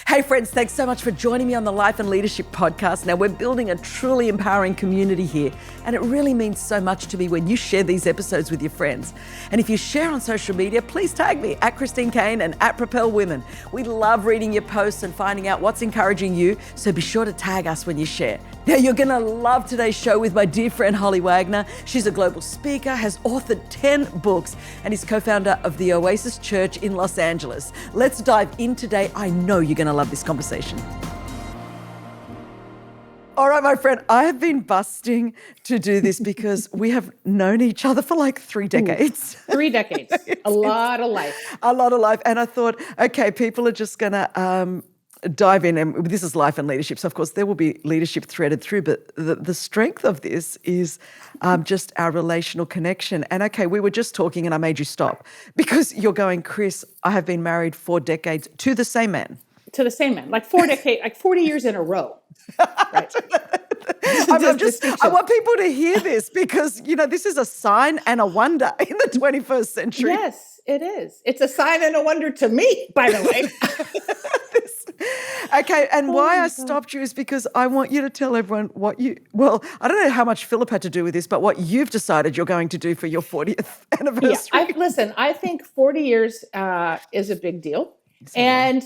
Hey friends, thanks so much for joining me on the Life and Leadership podcast. Now we're building a truly empowering community here, and it really means so much to me when you share these episodes with your friends. And if you share on social media, please tag me at Christine Caine and at Propel Women. We love reading your posts and finding out what's encouraging you, so be sure to tag us when you share. Now you're gonna love today's show with my dear friend Holly Wagner. She's a global speaker, has authored 10 books, and is co-founder of the Oasis Church in Los Angeles. Let's dive in today. I know you're gonna love this conversation. All right, my friend, I have been busting to do this because we have known each other for like 3 decades. 3 decades, a lot of life. A lot of life. And I thought, okay, people are just going to dive in. And this is life and leadership. So, of course, there will be leadership threaded through. But the strength of this is just our relational connection. And, okay, we were just talking and I made you stop because you're going, Chris, I have been married 4 decades to the same man. To the same man, like 4 decades, like 40 years in a row. Right. I want people to hear this because, you know, this is a sign and a wonder in the 21st century. Yes, it is. It's a sign and a wonder to me, by the way. Okay, and why I stopped you is because I want you to tell everyone I don't know how much Philip had to do with this, but what you've decided you're going to do for your 40th anniversary. Yeah, I think 40 years is a big deal. And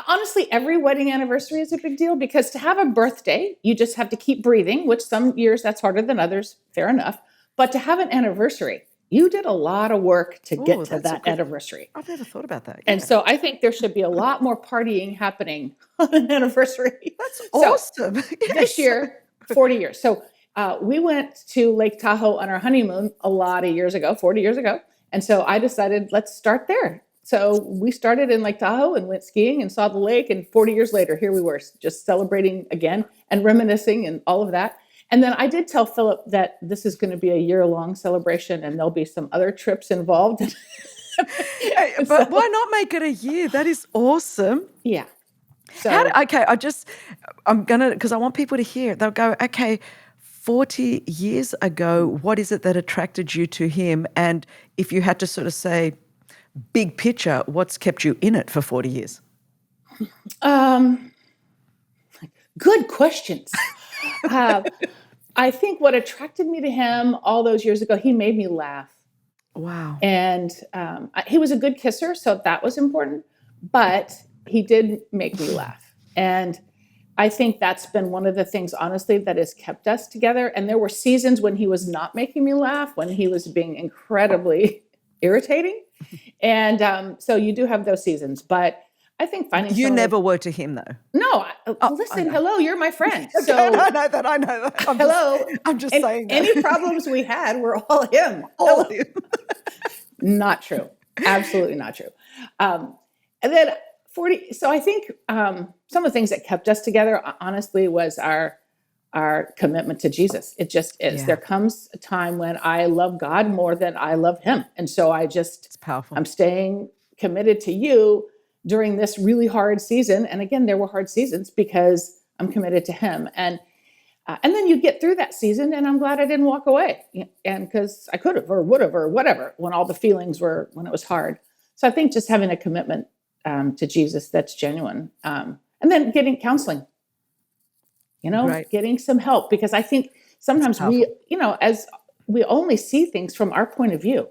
honestly, every wedding anniversary is a big deal because to have a birthday, you just have to keep breathing, which some years that's harder than others, fair enough. But to have an anniversary, you did a lot of work to get to that anniversary. I've never thought about that. Yeah. And so I think there should be a lot more partying happening on an anniversary. That's awesome. This year, 40 years. So we went to Lake Tahoe on our honeymoon a lot of years ago, 40 years ago. And so I decided, let's start there. So we started in Lake Tahoe and went skiing and saw the lake. And 40 years later, here we were just celebrating again and reminiscing and all of that. And then I did tell Philip that this is going to be a year-long celebration and there'll be some other trips involved. But why not make it a year? That is awesome. Yeah. So, because I want people to hear it. They'll go, okay, 40 years ago, what is it that attracted you to him? And if you had to sort of say, big picture, what's kept you in it for 40 years? Good questions. I think what attracted me to him all those years ago, he made me laugh. Wow. And he was a good kisser, so that was important. But he did make me laugh. And I think that's been one of the things, honestly, that has kept us together. And there were seasons when he was not making me laugh, when he was being incredibly irritating. And so you do have those seasons, but I think finding you never were to him though. No, listen, hello, you're my friend. So I know that. I'm just saying that. Any problems we had were all him. All him. Not true. Absolutely not true. And then 40. So I think some of the things that kept us together, honestly, was our commitment to Jesus. It just is. Yeah. There comes a time when I love God more than I love him. And so it's powerful. I'm staying committed to you during this really hard season. And again, there were hard seasons because I'm committed to him. And then you get through that season and I'm glad I didn't walk away. And because I could have or would have or whatever when all the feelings were, when it was hard. So I think just having a commitment to Jesus that's genuine. And then getting counseling. Right. Getting some help, because I think sometimes as we only see things from our point of view,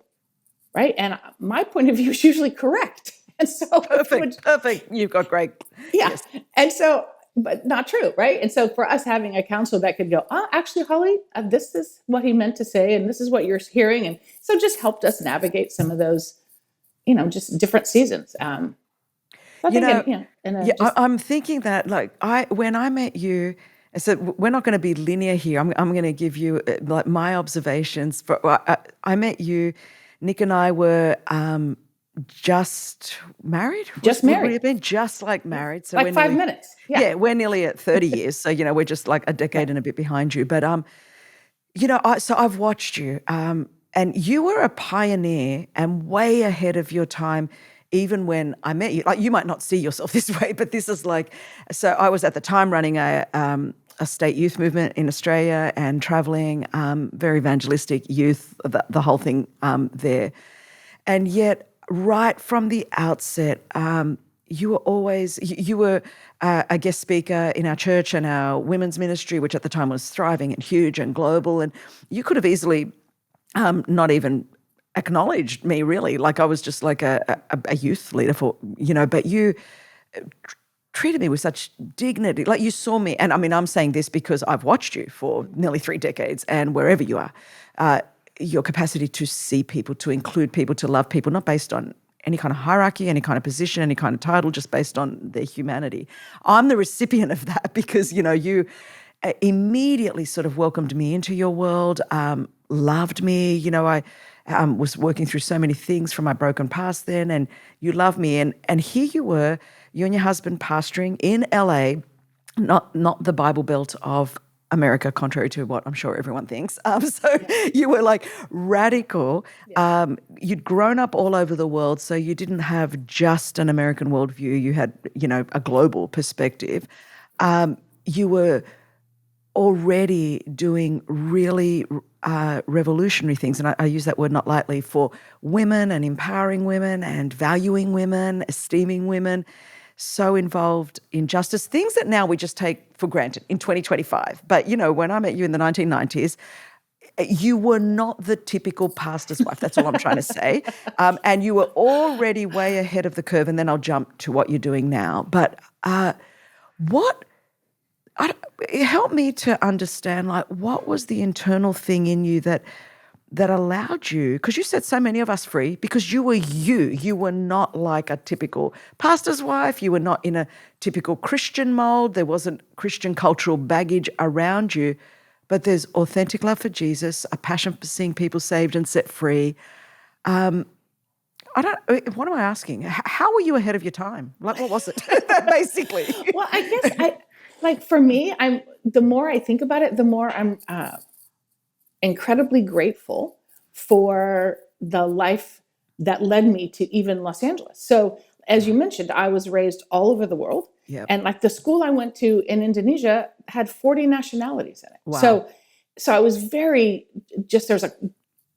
right? And my point of view is usually correct. And so perfect. You've got great. Yeah. Yes. And so, but not true, right? And so for us having a counselor that could go, actually, Holly, this is what he meant to say, and this is what you're hearing. And so just helped us navigate some of those, just different seasons. I'm thinking that when I met you, so we're not going to be linear here. I'm going to give you like my observations. I met you. Nick and I were just married. Just married. Would have been just like married. So like 5 minutes. Yeah, we're nearly at 30 years. So we're just like a decade and a bit behind you. But so I've watched you, and you were a pioneer and way ahead of your time. Even when I met you, like you might not see yourself this way, but this is like. So I was at the time running a state youth movement in Australia and traveling, very evangelistic youth, the whole thing there. And yet, right from the outset, you were always, you were a guest speaker in our church and our women's ministry, which at the time was thriving and huge and global. And you could have easily not even acknowledged me, really. Like I was just like a youth leader but you treated me with such dignity. Like you saw me, and I mean, I'm saying this because I've watched you for nearly 3 decades, and wherever you are, your capacity to see people, to include people, to love people, not based on any kind of hierarchy, any kind of position, any kind of title, just based on their humanity. I'm the recipient of that because, you immediately sort of welcomed me into your world, loved me. I was working through so many things from my broken past then, and you loved me. And here you were, you and your husband pastoring in LA, not the Bible Belt of America, contrary to what I'm sure everyone thinks. So you were like radical. You'd grown up all over the world, so you didn't have just an American worldview. You had, a global perspective. You were already doing really revolutionary things, and I use that word not lightly, for women and empowering women and valuing women, esteeming women, so involved in justice, things that now we just take for granted in 2025. But, when I met you in the 1990s, you were not the typical pastor's wife. That's all I'm trying to say. And you were already way ahead of the curve, and then I'll jump to what you're doing now. But help me to understand, like, what was the internal thing in you that allowed you, because you set so many of us free because you were you. You were not like a typical pastor's wife. You were not in a typical Christian mold. There wasn't Christian cultural baggage around you, but there's authentic love for Jesus, a passion for seeing people saved and set free. What am I asking? How were you ahead of your time? Like, what was it, basically? Well, I guess for me, the more I think about it, the more I'm incredibly grateful for the life that led me to even Los Angeles. So as you mentioned, I was raised all over the world. Yep. And like the school I went to in Indonesia had 40 nationalities in it. Wow. So I was there's a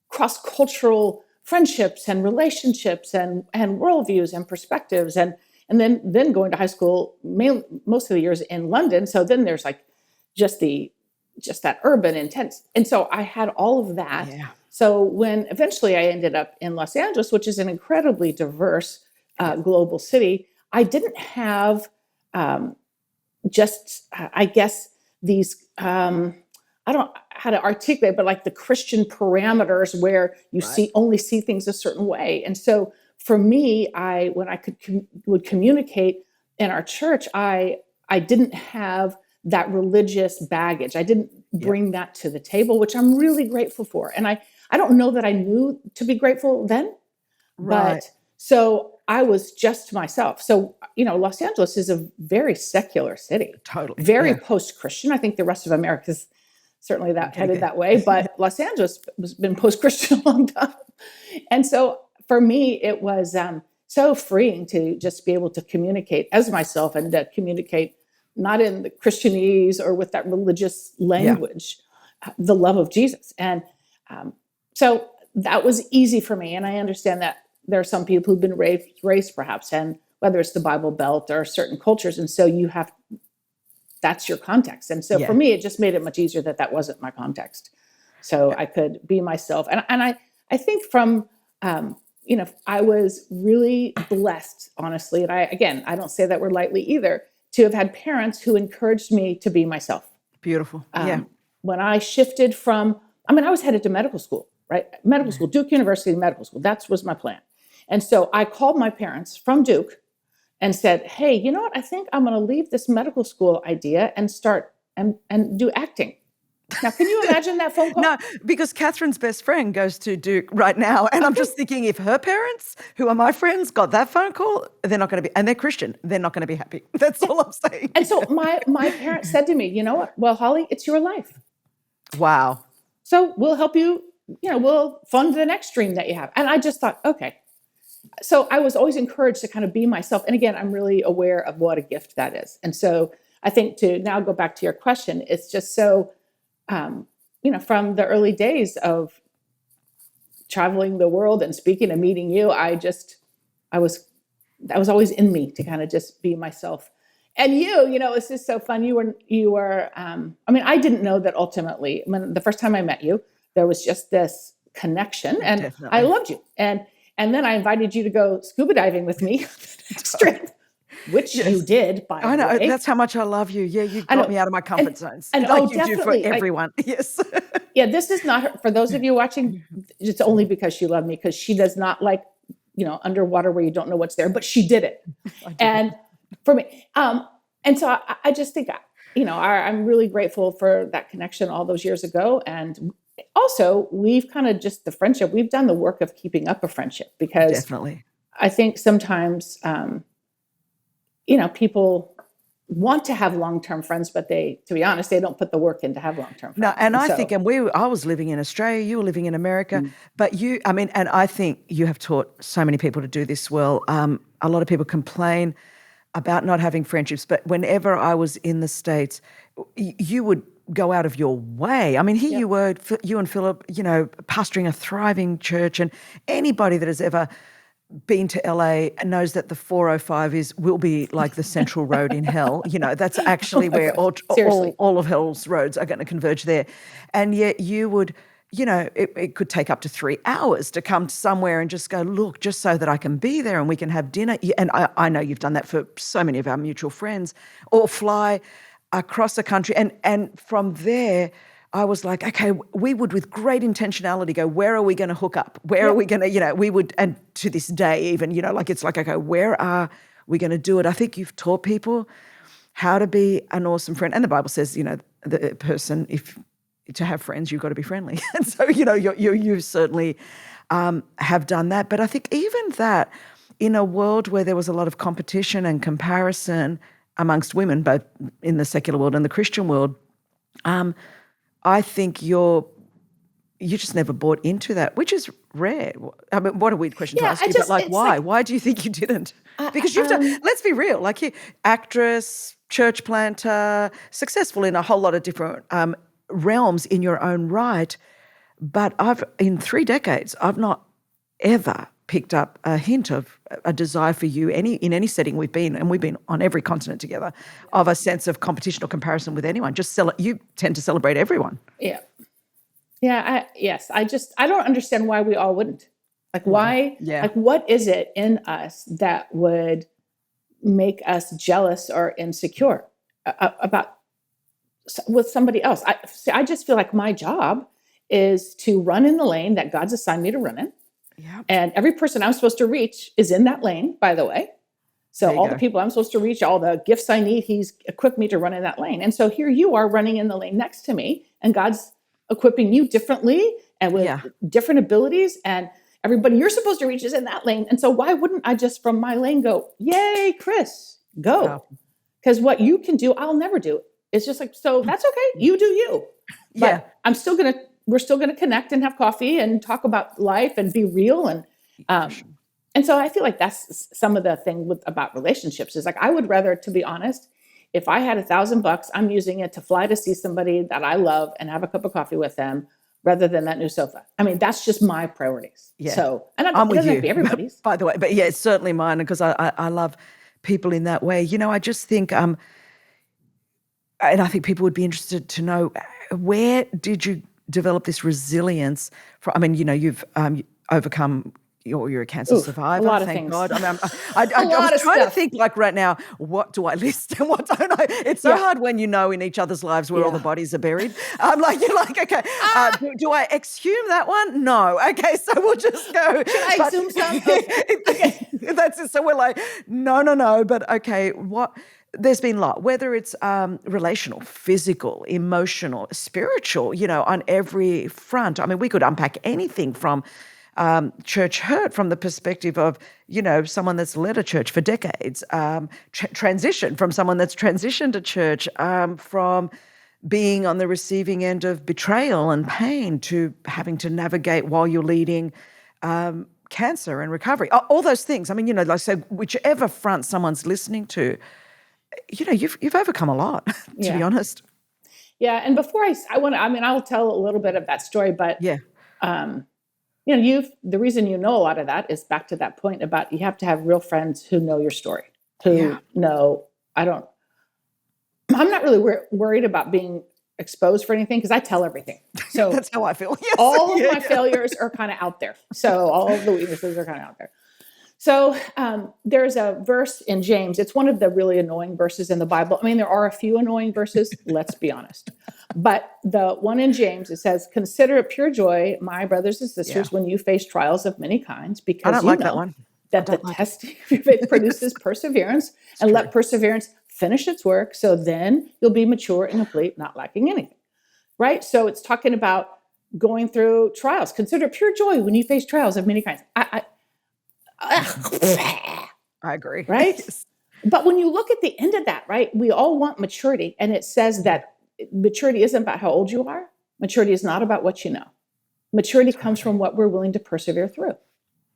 cross-cultural friendships and relationships and worldviews and perspectives. And then going to high school, most of the years in London. So then there's like just that urban intense. And so I had all of that. Yeah. So when eventually I ended up in Los Angeles, which is an incredibly diverse global city, I didn't have I guess these, I don't know how to articulate, but like the Christian parameters where you only see things a certain way. And so for me, when I would communicate in our church, I didn't have that religious baggage. I didn't bring that to the table, which I'm really grateful for. And I don't know that I knew to be grateful then, but so I was just myself. So, Los Angeles is a very secular city. Totally. Very post-Christian. I think the rest of America is certainly headed that way, but Los Angeles has been post-Christian a long time. And so for me, it was so freeing to just be able to communicate as myself and to communicate not in the Christianese or with that religious language, the love of Jesus. And so that was easy for me. And I understand that there are some people who've been raised perhaps, and whether it's the Bible Belt or certain cultures. And so that's your context. And so for me, it just made it much easier that wasn't my context. So I could be myself. And I think from, I was really blessed, honestly. And I don't say that word lightly either, to have had parents who encouraged me to be myself. Beautiful. When I shifted I was headed to medical school, right? Medical school, Duke University Medical School. That was my plan. And so I called my parents from Duke and said, hey, you know what? I think I'm going to leave this medical school idea and start and do acting. Now, can you imagine that phone call? No, because Catherine's best friend goes to Duke right now. And I'm just thinking, if her parents, who are my friends, got that phone call, they're not going to be, and they're Christian, they're not going to be happy. That's all I'm saying. And so my parents said to me, you know what? Well, Holly, it's your life. Wow. So we'll help you, we'll fund the next dream that you have. And I just thought, okay. So I was always encouraged to kind of be myself. And again, I'm really aware of what a gift that is. And so I think to now go back to your question, it's just so, from the early days of traveling the world and speaking and meeting you, I was that was always in me to kind of just be myself. And it's just so fun. You were, I mean, I didn't know that ultimately, when the first time I met you, there was just this connection, and I Definitely. loved you. And then I invited you to go scuba diving with me the next trip, which you Yes. did, by I the know. way. That's how much I love you. Yeah, you I got know. me out of my comfort And, zones, and like oh, you do for definitely. everyone. Yes. Yeah, this is not for those of you watching. It's only because she loved me, because she does not like, underwater where you don't know what's there, but she did it. I did it. And for me, and so I just think, I'm really grateful for that connection all those years ago. And also, we've kind of just the friendship, we've done the work of keeping up a friendship, because Definitely. I think sometimes, people want to have long-term friends, but to be honest, they don't put the work in to have long-term No, friends. and And I think, so, I was living in Australia, you were living in America, but and I think you have taught so many people to do this well. A lot of people complain about not having friendships, but whenever I was in the States, you would go out of your way. I mean, here yep. you were, you and Philip, pastoring a thriving church, and anybody that has ever been to LA knows that the 405 will be like the central road in hell. That's Oh actually my where gosh, seriously. all of hell's roads are going to converge there. And yet you would, it could take up to 3 hours to come somewhere and just go, look, just so that I can be there and we can have dinner. And I know you've done that for so many of our mutual friends, or fly across the country. And from there, I was like, okay, we would with great intentionality go, where are we going to hook up? Where are we Yep. going to, we would, and to this day even, it's like, okay, where are we going to do it? I think you've taught people how to be an awesome friend. And the Bible says, the person, to have friends, you've got to be friendly. And so, you certainly have done that. But I think even that, in a world where there was a lot of competition and comparison amongst women, both in the secular world and the Christian world, I think you just never bought into that, which is rare. I mean, what a weird question to Yeah, ask you, but it's why? like, Why do you think you didn't? uh, Because you've done, um, let's be real, like you, actress, church planter, successful in a whole lot of different realms in your own right. But in 3 decades, I've not ever picked up a hint of a desire for you in any setting we've been, and we've been on every continent together, of a sense of competition or comparison with anyone. You tend to celebrate everyone. yeah. Yeah, yes. I don't understand why we all wouldn't. Like, why, Yeah. like, what is it in us that would make us jealous or insecure about with somebody else? I just feel like my job is to run in the lane that God's assigned me to run in. Yeah. And every person I'm supposed to reach is in that lane, by the way. So There you all the go. people I'm supposed to reach, all the gifts I need, he's equipped me to run in that lane. And so here you are running in the lane next to me, and God's equipping you differently and with Yeah. different abilities. And everybody you're supposed to reach is in that lane. And so why wouldn't I just from my lane go, yay, Chris, go? Powerful. Because what you can do, I'll never do. It's just like, so that's okay. You do you. Yeah. But we're still gonna connect and have coffee and talk about life and be real. For Um, sure. and so I feel like that's some of the thing about relationships is like, I would rather, to be honest, if I had $1,000, I'm using it to fly to see somebody that I love and have a cup of coffee with them rather than that new sofa. I mean, that's just my priorities. Yeah. So, and I'm it with doesn't have to you, be everybody's. by the way. But yeah, it's certainly mine, because I love people in that way. I just think, and I think people would be interested to know, where did you develop this resilience? I mean, you've overcome. You're a cancer Oof, a survivor, lot of thank things, God. I mean, a I was lot of trying to stuff. think, like, right now, what do I list and what don't I? It's so Yeah. hard when in each other's lives where all the Yeah. bodies are buried. Like, you're like, okay, do I exhume that one? No. Okay, so we'll just go. Should I But exhume some? Okay. Okay. that's it. So we're like, no. But okay, what? There's been a lot, whether it's relational, physical, emotional, spiritual, on every front. I mean, we could unpack anything from church hurt from the perspective of, someone that's led a church for decades, transition from someone that's transitioned a church, from being on the receiving end of betrayal and pain to having to navigate while you're leading cancer and recovery, all those things. I mean, like, so whichever front someone's listening to, you've overcome a lot, to be Yeah. honest. Yeah. And before I want to, I mean, I'll tell a little bit of that story, but Yeah. um, the reason you know a lot of that is back to that point about you have to have real friends who know your story, who know, I'm not really worried about being exposed for anything because I tell everything. So that's how I feel. Yes. all of my failures are kind of out there. So all of the weaknesses are kind of out there. So there's a verse in James. It's one of the really annoying verses in the Bible. I mean, there are a few annoying verses, let's be honest. But the one in James, it says, consider it pure joy, my brothers and sisters, when you face trials of many kinds, because I don't like that one. That the testing of your faith produces perseverance, and let perseverance finish its work, so then you'll be mature and complete, not lacking anything. Right? So it's talking about going through trials. Consider pure joy when you face trials of many kinds. I agree. Right? Yes. But when you look at the end of that, right, we all want maturity. And it says that maturity isn't about how old you are. Maturity is not about what you know. Maturity comes from what we're willing to persevere through.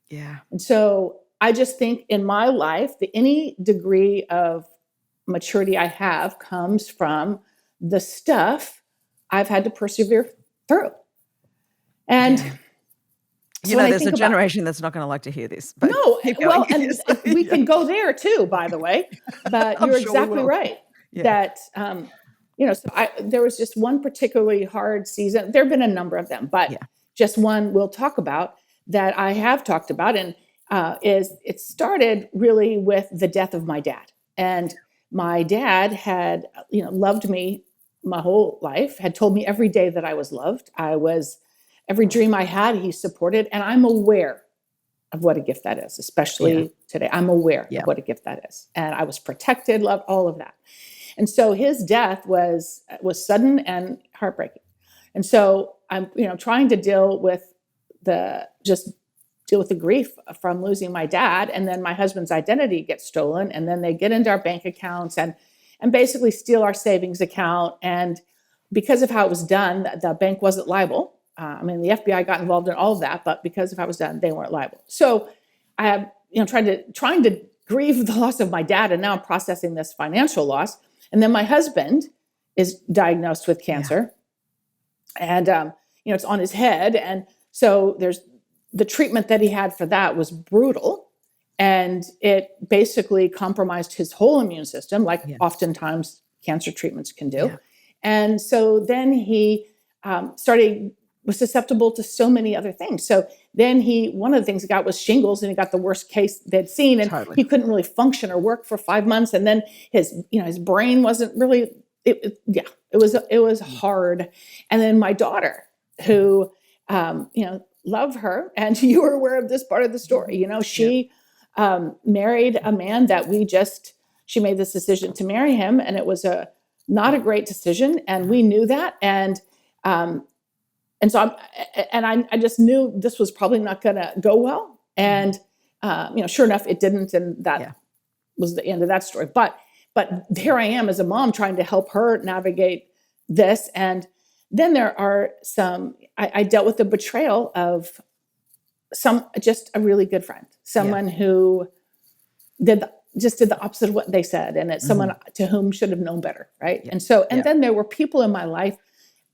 Yeah. And so I just think in my life, any degree of maturity I have comes from the stuff I've had to persevere through. And so there's a generation that's not going to like to hear this. But no, well, and we can go there too, by the way. But you're exactly right. That so there was just one particularly hard season. There have been a number of them, but just one we'll talk about that I have talked about, and it started really with the death of my dad. And my dad had loved me my whole life, had told me every day that I was loved. Every dream I had, he supported. And I'm aware of what a gift that is, especially today. I'm aware of what a gift that is. And I was protected, loved, all of that. And so his death was sudden and heartbreaking. And so I'm, trying to deal with the grief from losing my dad. And then my husband's identity gets stolen. And then they get into our bank accounts and basically steal our savings account. And because of how it was done, the bank wasn't liable. The FBI got involved in all of that, but because of how it was done, they weren't liable. So I have, trying to grieve the loss of my dad, and now I'm processing this financial loss. And then my husband is diagnosed with cancer, and it's on his head, and so there's the treatment that he had for that was brutal, and it basically compromised his whole immune system, like oftentimes cancer treatments can do. And so then he was susceptible to so many other things. So then one of the things he got was shingles, and he got the worst case they'd seen, and he couldn't really function or work for 5 months. And then his brain wasn't really, it was hard. And then my daughter, who, love her, and you were aware of this part of the story, she married a man that she made this decision to marry him, and it was not a great decision. And we knew that. And so I just knew this was probably not going to go well. And, sure enough, it didn't. And that was the end of that story. But here I am as a mom trying to help her navigate this. And then there are I dealt with the betrayal of just a really good friend, someone who did the opposite of what they said. And it's someone to whom should have known better. Right. And so, then there were people in my life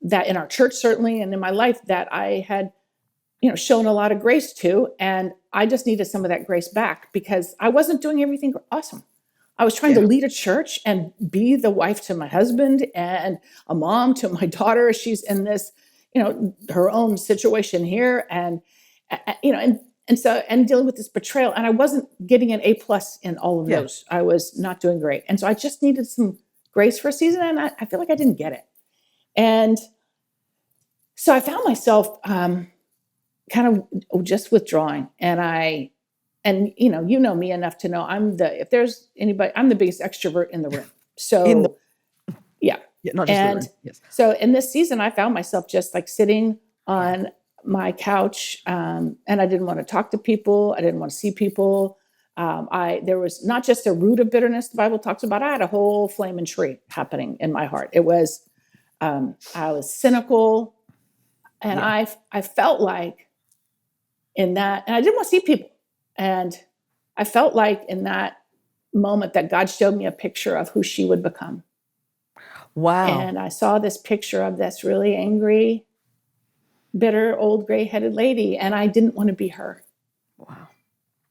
that in our church, certainly, and in my life that I had, shown a lot of grace to. And I just needed some of that grace back because I wasn't doing everything awesome. I was trying to lead a church and be the wife to my husband and a mom to my daughter. She's in this, her own situation here. And, and dealing with this betrayal. And I wasn't getting an A+ in all of those. I was not doing great. And so I just needed some grace for a season. And I feel like I didn't get it. And so I found myself kind of just withdrawing, and you know me enough to know if there's anybody, I'm the biggest extrovert in the room. So not just the room. Yes. So in this season, I found myself just like sitting on my couch, and I didn't want to talk to people. I didn't want to see people. There was not just a root of bitterness the Bible talks about. I had a whole flaming tree happening in my heart. It was. I was cynical, and I felt like in that, and I didn't want to see people. And I felt like in that moment that God showed me a picture of who she would become. Wow. And I saw this picture of this really angry, bitter, old, gray-headed lady, and I didn't want to be her. Wow.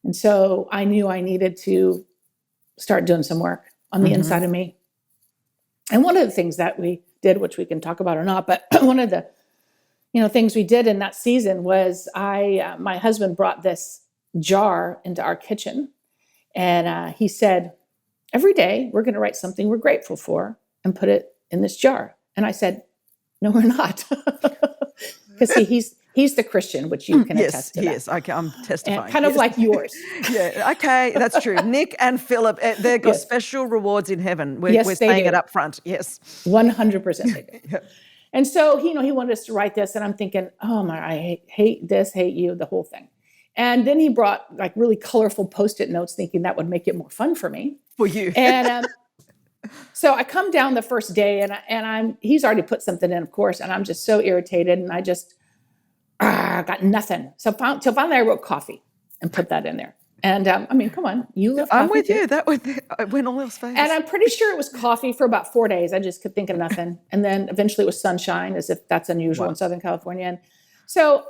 And so I knew I needed to start doing some work on the inside of me. And one of the things that we did, which we can talk about or not, but one of the things we did in that season was my husband brought this jar into our kitchen, and he said, every day we're going to write something we're grateful for and put it in this jar. And I said, no, we're not. Because he's the Christian, which you can attest to. Yes, okay, I'm testifying. And kind of like yours. Yeah, okay, that's true. Nick and Philip, they've got special rewards in heaven. We're saying it up front. Yes, 100% they do. Yep. And so he wanted us to write this, and I'm thinking, oh my, I hate this, hate you, the whole thing. And then he brought like really colorful Post-it notes, thinking that would make it more fun for me. For you. And so I come down the first day, and he's already put something in, of course, and I'm just so irritated, and I just got nothing. So finally I wrote coffee and put that in there. And I mean, come on, you love coffee. I'm with too. You. That went all else fast. And I'm pretty sure it was coffee for about 4 days. I just could think of nothing. And then eventually it was sunshine, as if that's unusual in Southern California. And so,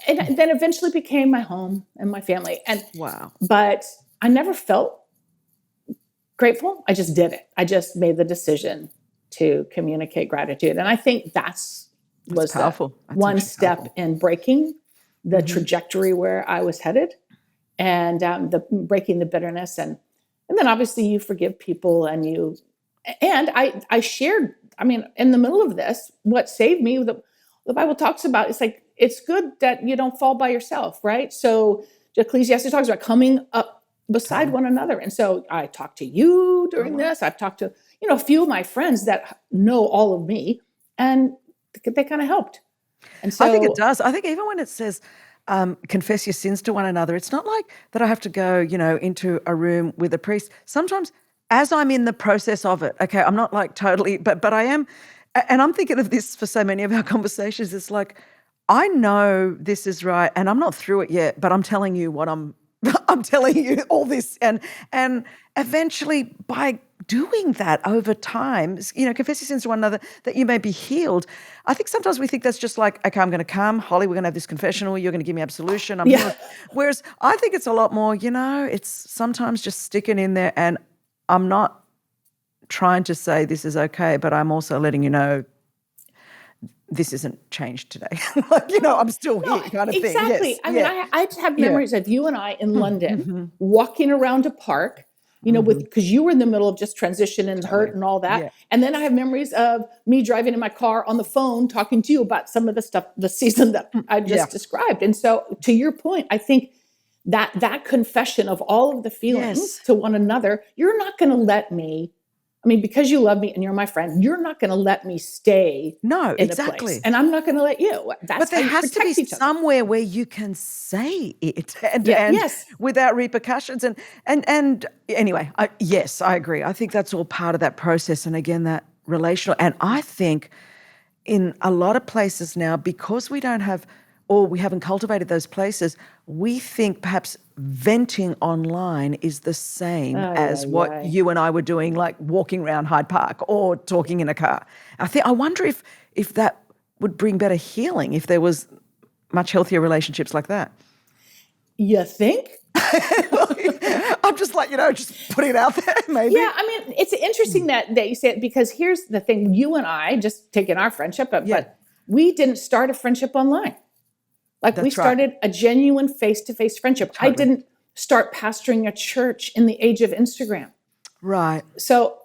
and then eventually became my home and my family. And but I never felt grateful. I just did it. I just made the decision to communicate gratitude. And I think was powerful. One step in breaking the trajectory where I was headed, and breaking the bitterness, and then obviously you forgive people, and I shared. I mean, in the middle of this, what saved me, the Bible talks about, it's like, it's good that you don't fall by yourself, right? So Ecclesiastes talks about coming up beside one another, and so I talked to you during this. I've talked to a few of my friends that know all of me, and they kind of helped. And so I think it does. I think even when it says confess your sins to one another, it's not like that I have to go, into a room with a priest. Sometimes as I'm in the process of it, okay, I'm not like totally, but I am, and I'm thinking of this for so many of our conversations. It's like, I know this is right, and I'm not through it yet, but I'm telling you what I'm telling you all this, and eventually by doing that over time, confess your sins to one another that you may be healed. I think sometimes we think that's just like, okay, I'm going to come, Holly, we're going to have this confessional, you're going to give me absolution. Whereas I think it's a lot more, it's sometimes just sticking in there, and I'm not trying to say this is okay, but I'm also letting you know this isn't changed today. I'm still here kind of thing. Exactly. Yes. I mean, I have memories of you and I in London walking around a park, because you were in the middle of just transition and hurt and all that. Yeah. And then I have memories of me driving in my car on the phone, talking to you about some of the stuff, the season that I just described. And so to your point, I think that confession of all of the feelings to one another, you're not going to let me, because you love me and you're my friend, you're not going to let me stay in a place. And I'm not going to let you. But there has to be somewhere where you can say it and without repercussions. And anyway, I agree. I think that's all part of that process. And again, that relational. And I think in a lot of places now, because we don't have, or we haven't cultivated those places, we think perhaps venting online is the same as what you and I were doing, like walking around Hyde Park or talking in a car. I wonder if that would bring better healing, if there was much healthier relationships like that. You think? I'm just like, just putting it out there, maybe. Yeah, it's interesting that you say it, because here's the thing. You and I, just taking our friendship, but we didn't start a friendship online. Like we started a genuine face-to-face friendship. Totally. I didn't start pastoring a church in the age of Instagram. Right. So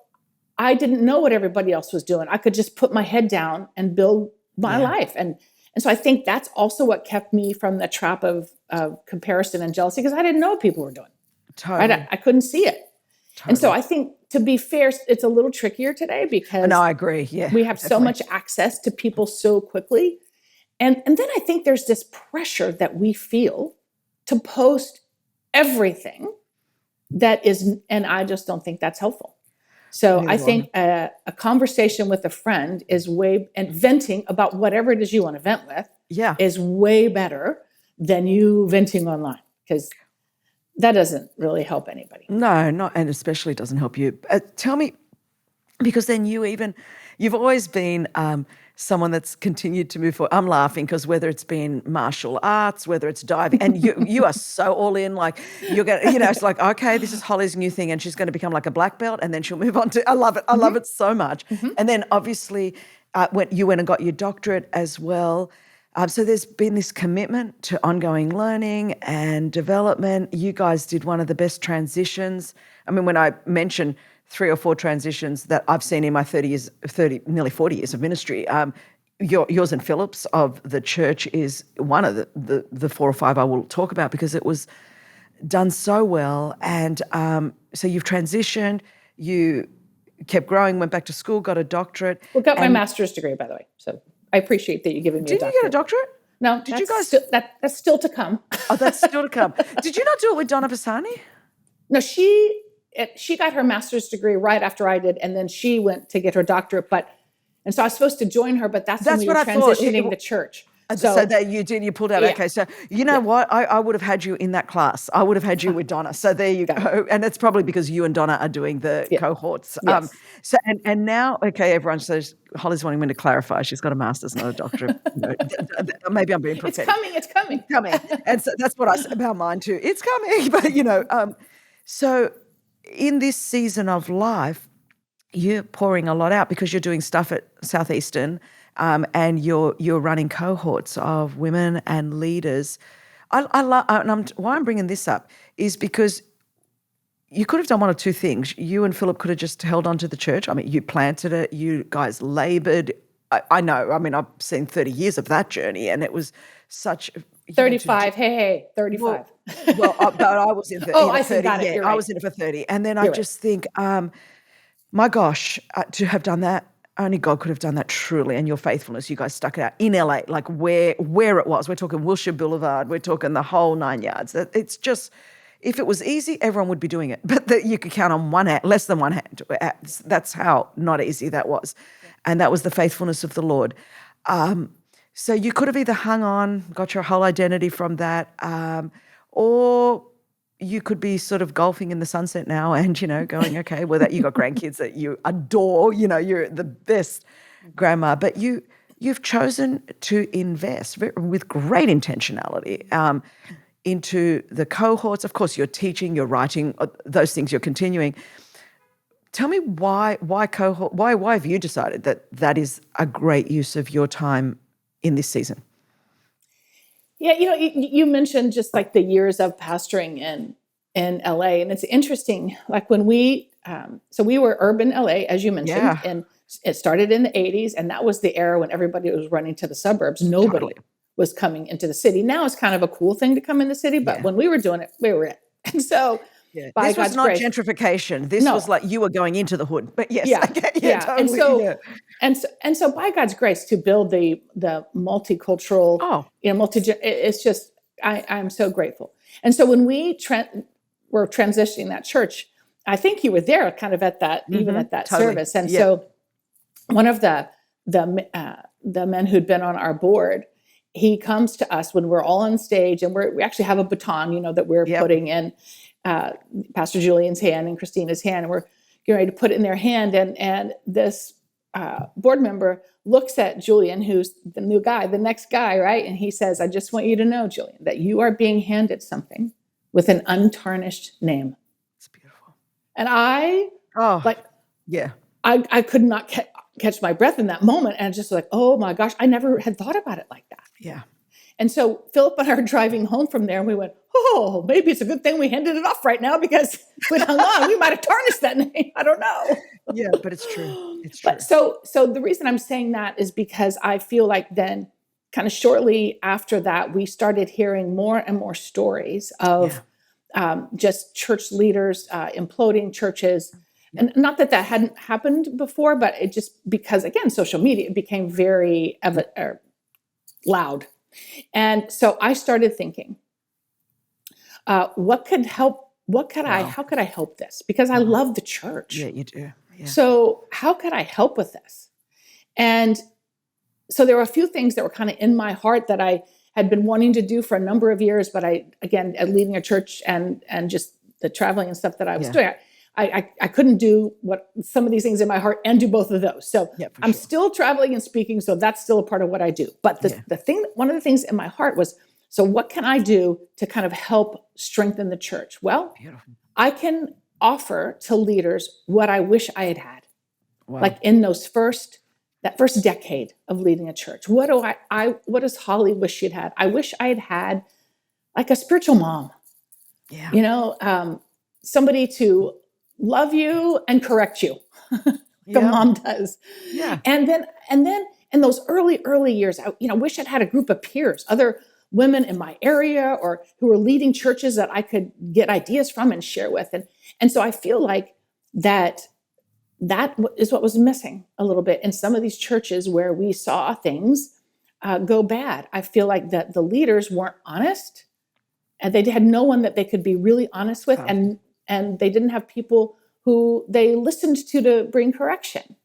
I didn't know what everybody else was doing. I could just put my head down and build my life. And so I think that's also what kept me from the trap of comparison and jealousy, because I didn't know what people were doing. Totally. Right? I couldn't see it. Totally. And so I think, to be fair, it's a little trickier today, because I agree. Yeah, we have so much access to people so quickly. And then I think there's this pressure that we feel to post everything that is, and I just don't think that's helpful. So I think a conversation with a friend and venting about whatever it is you want to vent with is way better than you venting online, because that doesn't really help anybody. No, and especially doesn't help you. Tell me, because then you've always been someone that's continued to move forward. I'm laughing because whether it's been martial arts, whether it's diving, and you are so all in, like you're going to, it's like, okay, this is Holly's new thing and she's going to become like a black belt and then she'll move on to, I love it. I love it so much. And then obviously when you went and got your doctorate as well. So there's been this commitment to ongoing learning and development. You guys did one of the best transitions. I mean, when I mention 3 or 4 transitions that I've seen in my nearly 40 years of ministry, yours and Philip's of the church is one of the 4 or 5 I will talk about because it was done so well. And so you've transitioned, you kept growing, went back to school, got a doctorate. Well, got my master's degree, by the way. So I appreciate that you're giving me a doctorate. Did you get a doctorate? No, Did you guys? That's still to come. Oh, that's still to come. Did you not do it with Donna Pisani? No, she got her master's degree right after I did, and then she went to get her doctorate. And so I was supposed to join her, but that's when we were transitioning the church. So that you pulled out. Yeah. Okay, so you know what? I would have had you in that class. I would have had you with Donna. So there you go. And it's probably because you and Donna are doing the cohorts. Yes. And now, okay, everyone. So Holly's wanting me to clarify. She's got a master's, not a doctorate. Maybe I'm being prophetic. It's coming. And so that's what I said about mine too. It's coming. But so in this season of life, you're pouring a lot out because you're doing stuff at Southeastern. And you're running cohorts of women and leaders. I love, and why I'm bringing this up is because you could have done one of 2 things. You and Philip could have just held on to the church. I mean, you planted it. You guys labored. I know. I mean, I've seen 30 years of that journey, and it was such 35. Hey, 35. But I was in 30. I see. Got it. Yeah, You're right. I was in it for 30, and then I just think, my gosh, to have done that. Only God could have done that truly, and your faithfulness. You guys stuck it out in LA, like where it was. We're talking Wilshire Boulevard. We're talking the whole 9 yards. It's just, if it was easy, everyone would be doing it. But you could count on one hand, less than one hand. That's how not easy that was. And that was the faithfulness of the Lord. So you could have either hung on, got your whole identity from that, or you could be sort of golfing in the sunset now and, going, okay, well, that you got grandkids that you adore, you're the best grandma, but you've chosen to invest with great intentionality into the cohorts. Of course, you're teaching, you're writing, those things you're continuing. Tell me why cohort, why have you decided that is a great use of your time in this season? Yeah, you mentioned just like the years of pastoring in LA, and it's interesting. Like when we were urban LA, as you mentioned, and it started in the 80s, and that was the era when everybody was running to the suburbs. Nobody was coming into the city. Now it's kind of a cool thing to come in the city, but when we were doing it, we were it. And so, by this was God's not grace, gentrification. This was like you were going into the hood. But yes, totally. And so by God's grace to build the multicultural, it's just I'm so grateful. And so when we were transitioning that church, I think you were there, kind of at that, even at that service. And so one of the men who'd been on our board, he comes to us when we're all on stage, and we actually have a baton, that we're putting in Pastor Julian's hand and Christina's hand, and we're getting ready to put it in their hand. And this board member looks at Julian, who's the new guy, the next guy, right? And he says, "I just want you to know, Julian, that you are being handed something with an untarnished name." It's beautiful. And I could not catch my breath in that moment. And just like, oh my gosh, I never had thought about it like that. Yeah. And so Philip and I are driving home from there, and we went, oh, maybe it's a good thing we handed it off right now, because if we hung on, we might have tarnished that name. I don't know. Yeah, but it's true. It's true. But so the reason I'm saying that is because I feel like then kind of shortly after that, we started hearing more and more stories of just church leaders imploding churches. And not that hadn't happened before, but it just, because again, social media became very loud. And so I started thinking, what could help? How could I help this? Because I love the church. Yeah, you do. Yeah. So how could I help with this? And so there were a few things that were kind of in my heart that I had been wanting to do for a number of years, but leading a church and just the traveling and stuff that I was doing, I couldn't do what some of these things in my heart and do both of those. So Yeah, for I'm sure. still traveling and speaking. So that's still a part of what I do. But one of the things in my heart was, so what can I do to kind of help strengthen the church? Well, Beautiful. I can offer to leaders what I wish I had had. Wow. Like in that first decade of leading a church. What does Holly wish she'd had? I wish I had had like a spiritual mom, Yeah. Somebody to love you and correct you. The Yeah. mom does. Yeah. And then in those early years, I wish I'd had a group of peers, other women in my area or who were leading churches that I could get ideas from and share with. And so I feel like that is what was missing a little bit in some of these churches where we saw things go bad. I feel like that the leaders weren't honest, and they had no one that they could be really honest with, and they didn't have people who they listened to bring correction.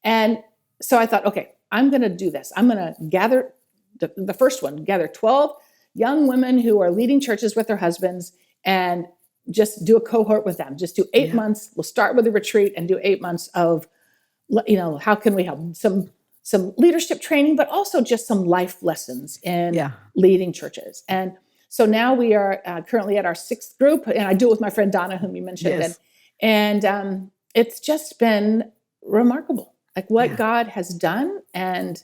And so I thought, okay, I'm going to do this. I'm going to gather the first one, gather 12 young women who are leading churches with their husbands and just do a cohort with them. Just do 8 months. We'll start with a retreat and do 8 months of, how can we help? Some leadership training, but also just some life lessons in leading churches. And so now we are currently at our 6th group, and I do it with my friend Donna, whom you mentioned. Yes. And it's just been remarkable, like what God has done. And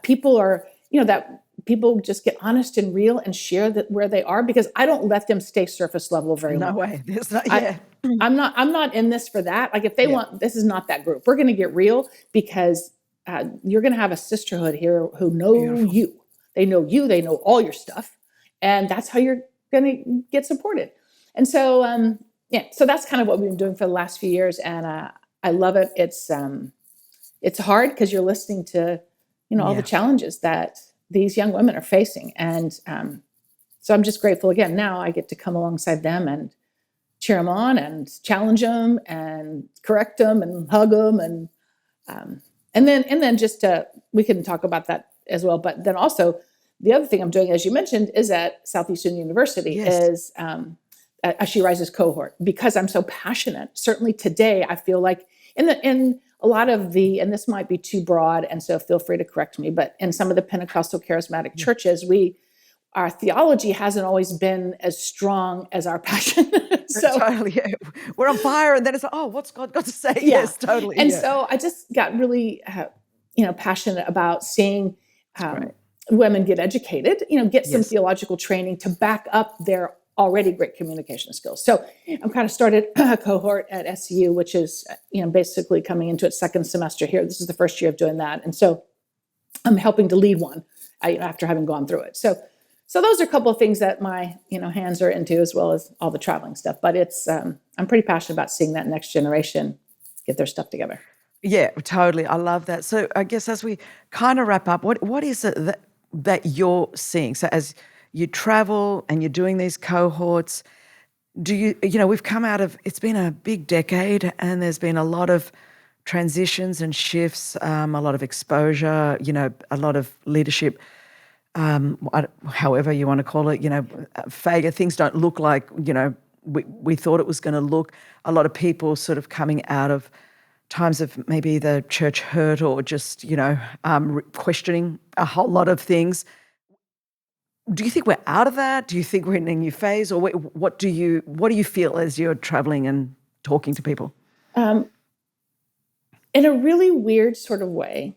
people are, that people just get honest and real and share that where they are, because I don't let them stay surface level very long. No way. There's not. I'm not in this for that. Like if they want, this is not that group. We're going to get real, because you're going to have a sisterhood here who know you. They know you. They know all your stuff. And that's how you're going to get supported. And so, so that's kind of what we've been doing for the last few years. And I love it. It's hard because you're listening to, all the challenges that these young women are facing. And so I'm just grateful again. Now I get to come alongside them and cheer them on and challenge them and correct them and hug them. And then just we can talk about that as well. But then also, the other thing I'm doing, as you mentioned, is at Southeastern University is a She Rises cohort, because I'm so passionate. Certainly today, I feel like in a lot of and this might be too broad, and so feel free to correct me, but in some of the Pentecostal charismatic churches, our theology hasn't always been as strong as our passion. So totally, we're on fire, and then it's like, oh, what's God got to say? Yes, totally. And so I just got really, passionate about seeing women get educated, get some theological training to back up their already great communication skills. So I'm kind of started a cohort at SCU, which is, basically coming into its 2nd semester here. This is the first year of doing that. And so I'm helping to lead one after having gone through it. So those are a couple of things that my, hands are into, as well as all the traveling stuff. But it's, I'm pretty passionate about seeing that next generation get their stuff together. Yeah, totally. I love that. So I guess as we kind of wrap up, what is it that you're seeing? So as you travel and you're doing these cohorts, we've come out of, it's been a big decade, and there's been a lot of transitions and shifts, a lot of exposure, a lot of leadership, however you want to call it, failure. Things don't look like, we thought it was going to look. A lot of people sort of coming out of times of maybe the church hurt, or just, questioning a whole lot of things. Do you think we're out of that? Do you think we're in a new phase? Or what do you feel as you're traveling and talking to people? In a really weird sort of way,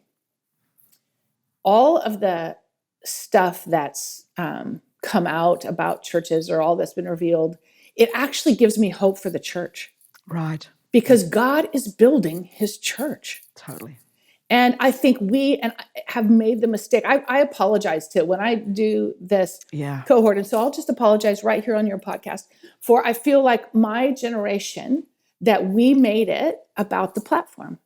all of the stuff that's come out about churches, or all that's been revealed, it actually gives me hope for the church. Right. Because God is building his church. Totally. And I think we have made the mistake. I apologize to when I do this cohort. And so I'll just apologize right here on your podcast for, I feel like my generation, that we made it about the platform.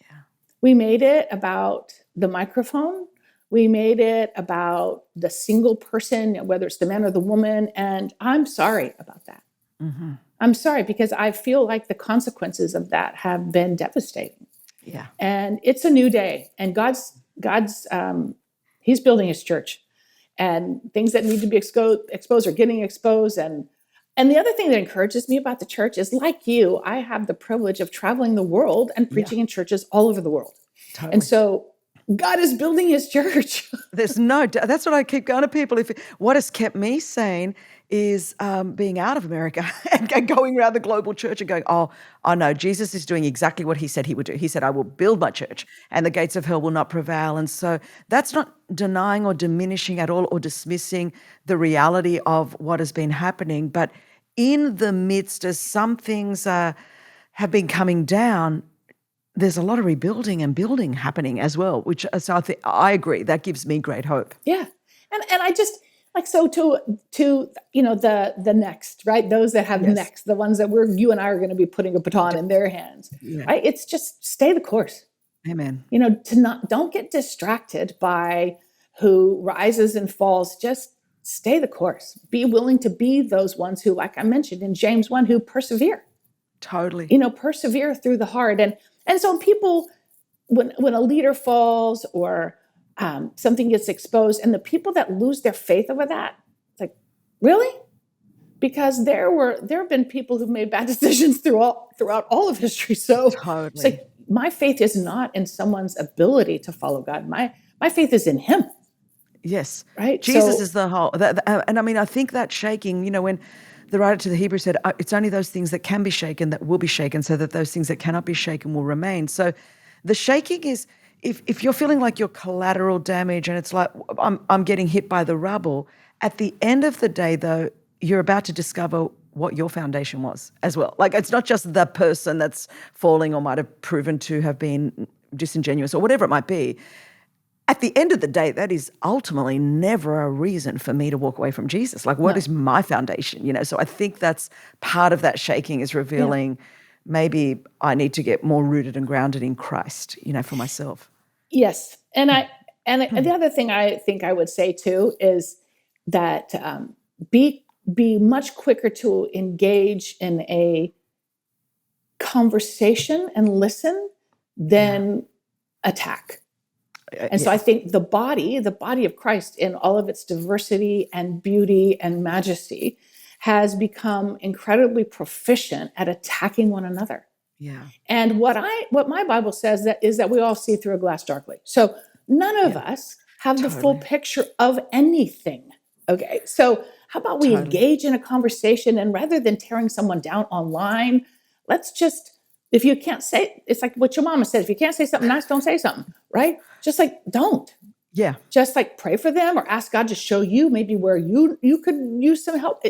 Yeah. We made it about the microphone. We made it about the single person, whether it's the man or the woman. And I'm sorry about that. Mm-hmm. I'm sorry, because I feel like the consequences of that have been devastating. Yeah. And it's a new day, and God's he's building his church, and things that need to be exposed are getting exposed. And And the other thing that encourages me about the church is, like you, I have the privilege of traveling the world and Yeah, preaching in churches all over the world. And totally. so God is building his church. There's no doubt. That's what I keep going to people. What has kept me sane is being out of America and going around the global church and going, oh, I know Jesus is doing exactly what he said he would do. He said, I will build my church and the gates of hell will not prevail. And so that's not denying or diminishing at all or dismissing the reality of what has been happening. But in the midst, as some things have been coming down, there's a lot of rebuilding and building happening as well, which so I agree. That gives me great hope. Yeah. And I just like, so to the next, right? Those that have Yes. next, the ones that you and I are going to be putting a baton in their hands, Yeah. right? It's just stay the course. Amen. Don't get distracted by who rises and falls. Just stay the course. Be willing to be those ones who, like I mentioned in James 1, who persevere. Totally. Persevere through the hard. And so people, when a leader falls or something gets exposed, and the people that lose their faith over that, it's like, really? Because there have been people who've made bad decisions throughout all of history. So Totally. it's like, my faith is not in someone's ability to follow God. My faith is in him. Yes. Right? Jesus So- is the whole, and I mean, I think that shaking, when the writer to the Hebrews said, it's only those things that can be shaken that will be shaken, so that those things that cannot be shaken will remain. So the shaking is, if you're feeling like you're collateral damage and it's like, I'm getting hit by the rubble, at the end of the day, though, you're about to discover what your foundation was as well. Like, it's not just the person that's falling or might have proven to have been disingenuous or whatever it might be. At the end of the day, that is ultimately never a reason for me to walk away from Jesus. Like, what is my foundation? So I think that's part of that shaking, is revealing maybe I need to get more rooted and grounded in Christ, for myself. Yes. And the other thing I think I would say too is that be much quicker to engage in a conversation and listen than attack. And so I think the body of Christ in all of its diversity and beauty and majesty has become incredibly proficient at attacking one another. Yeah. And what my Bible says is that we all see through a glass darkly. So none of us have the full picture of anything. Okay. So how about we engage in a conversation, and rather than tearing someone down online, let's just, if you can't say, it's like what your mama said, if you can't say something nice, don't say something, right? Just like, don't. Yeah. Just like pray for them or ask God to show you maybe where you could use some help.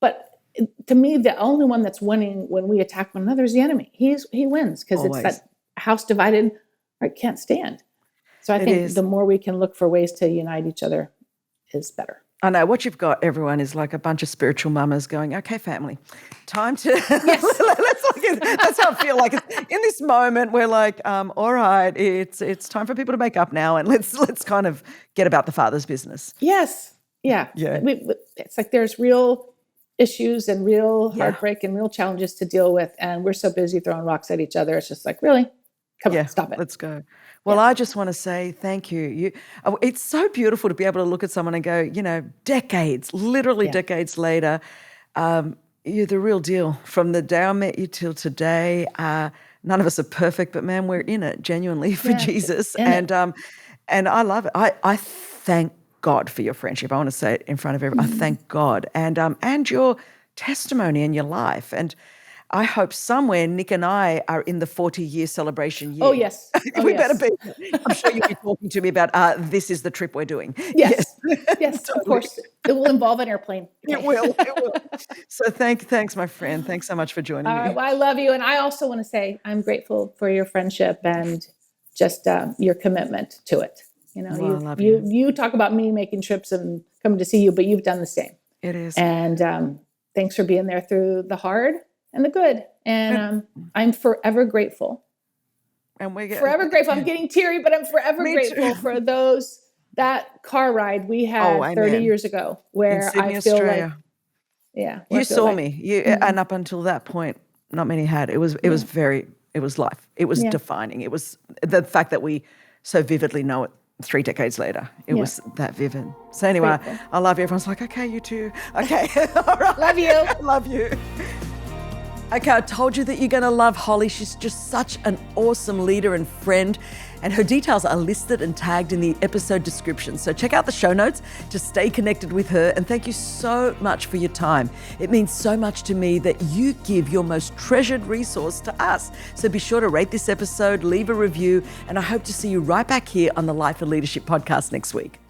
But to me, the only one that's winning when we attack one another is the enemy. He wins, because it's that house divided, right, can't stand. So I think the more we can look for ways to unite each other is better. I know what you've got, everyone, is like a bunch of spiritual mamas going, okay, family, time to, that's how I feel like. In this moment, we're like, all right, it's time for people to make up now, and let's kind of get about the Father's business. Yes. Yeah. Yeah. It's like there's real issues and real heartbreak and real challenges to deal with, and we're so busy throwing rocks at each other. It's just like, really? Come on, stop it. Let's go. Well, I just want to say thank you. It's so beautiful to be able to look at someone and go, decades, literally decades later, you're the real deal. From the day I met you till today, none of us are perfect, but man, we're in it genuinely for Jesus. And I love it. I thank God for your friendship. I want to say it in front of everyone. I thank God. And your testimony and your life. And I hope somewhere Nick and I are in the 40-year celebration year. Oh, yes. We better be. I'm sure you'll be talking to me about this is the trip we're doing. Yes, totally. Of course. It will involve an airplane. It will. So thanks, my friend. Thanks so much for joining me. Well, I love you. And I also want to say I'm grateful for your friendship and just your commitment to it. I love you. You talk about me making trips and coming to see you, but you've done the same. It is. And thanks for being there through the hard and the good. And I'm forever grateful. And we're forever grateful. I'm getting teary, but I'm forever grateful for that car ride we had 30 years ago, where Sydney, I feel Australia. like, you saw me. And up until that point, not many had. It was life. It was defining. It was the fact that we so vividly know it 3 decades later, it Yeah. was that vivid. So anyway, Grateful. I love you. Everyone's like, okay, you too. Okay. All right. Love you. Love you. Okay, I told you that you're going to love Holly. She's just such an awesome leader and friend. And her details are listed and tagged in the episode description. So check out the show notes to stay connected with her. And thank you so much for your time. It means so much to me that you give your most treasured resource to us. So be sure to rate this episode, leave a review, and I hope to see you right back here on the Life and Leadership podcast next week.